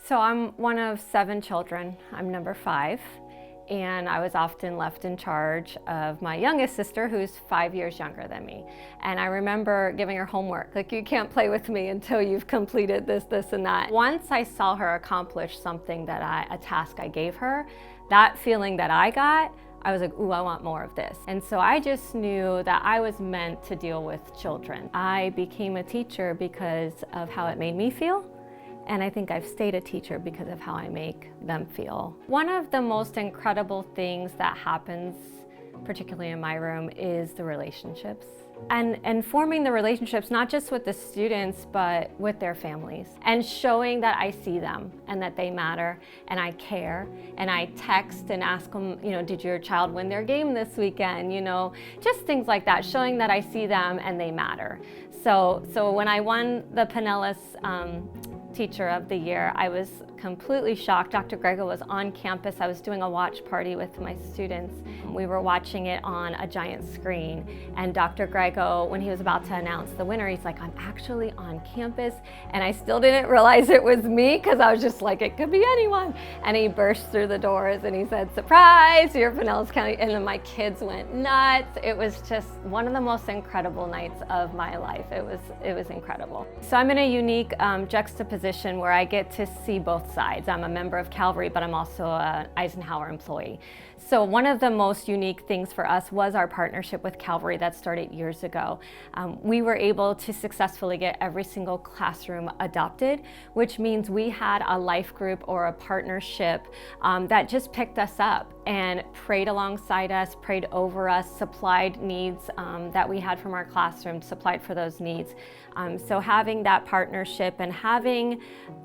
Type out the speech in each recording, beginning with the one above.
So I'm one of 7 children. I'm number 5, and I was often left in charge of my youngest sister, who's 5 years younger than me. And I remember giving her homework, like, you can't play with me until you've completed this, and that. Once I saw her accomplish something a task I gave her, that feeling that I got, I was like, ooh, I want more of this. And so I just knew that I was meant to deal with children. I became a teacher because of how it made me feel. And I think I've stayed a teacher because of how I make them feel. One of the most incredible things that happens, particularly in my room, is the relationships. And forming the relationships, not just with the students, but with their families. And showing that I see them and that they matter and I care. And I text and ask them, did your child win their game this weekend? Just things like that, showing that I see them and they matter. So when I won the Pinellas Teacher of the Year, I was completely shocked. Dr. Grego was on campus. I was doing a watch party with my students. We were watching it on a giant screen, and Dr. Grego, when he was about to announce the winner, he's like, I'm actually on campus, and I still didn't realize it was me because I was just like, it could be anyone. And he burst through the doors and he said, surprise, you're Pinellas County, and then my kids went nuts. It was just one of the most incredible nights of my life. It was incredible. So I'm in a unique juxtaposition where I get to see both sides. I'm a member of Calvary, but I'm also an Eisenhower employee. So one of the most unique things for us was our partnership with Calvary that started years ago. We were able to successfully get every single classroom adopted, which means we had a life group or a partnership that just picked us up and prayed alongside us, prayed over us, supplied needs that we had from our classroom, supplied for those needs. So having that partnership and having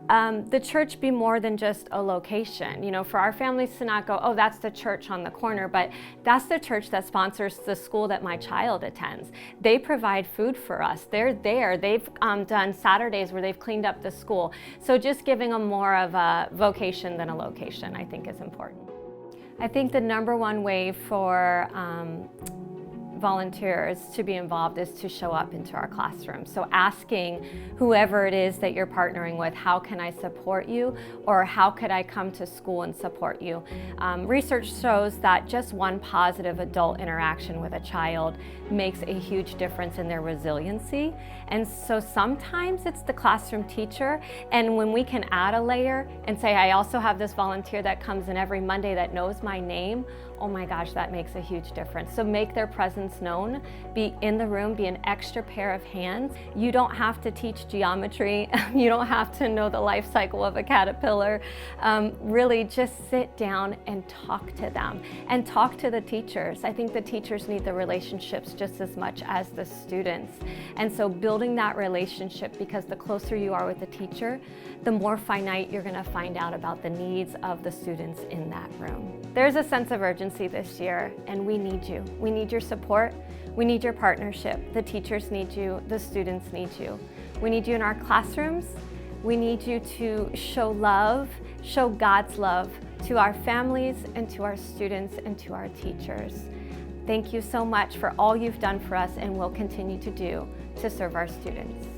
the church be more than just a location, for our families to not go, oh, that's the church on the corner, but that's the church that sponsors the school that my child attends. They provide food for us. They're there. They've done Saturdays where they've cleaned up the school. So just giving them more of a vocation than a location, I think, is important. I think the number one way for volunteers to be involved is to show up into our classroom. So asking whoever it is that you're partnering with, how can I support you, or how could I come to school and support you? Research shows that just one positive adult interaction with a child makes a huge difference in their resiliency. And so sometimes it's the classroom teacher, and when we can add a layer and say, I also have this volunteer that comes in every Monday that knows my name, oh my gosh, that makes a huge difference. So make their presence known, be in the room, be an extra pair of hands. You don't have to teach geometry. You don't have to know the life cycle of a caterpillar. Really just sit down and talk to them and talk to the teachers. I think the teachers need the relationships just as much as the students. And so building that relationship, because the closer you are with the teacher, the more finite you're gonna find out about the needs of the students in that room. There's a sense of urgency this year, and we need you. We need your support. We need your partnership. The teachers need you. The students need you. We need you in our classrooms. We need you to show love, show God's love to our families and to our students and to our teachers. Thank you so much for all you've done for us and will continue to do to serve our students.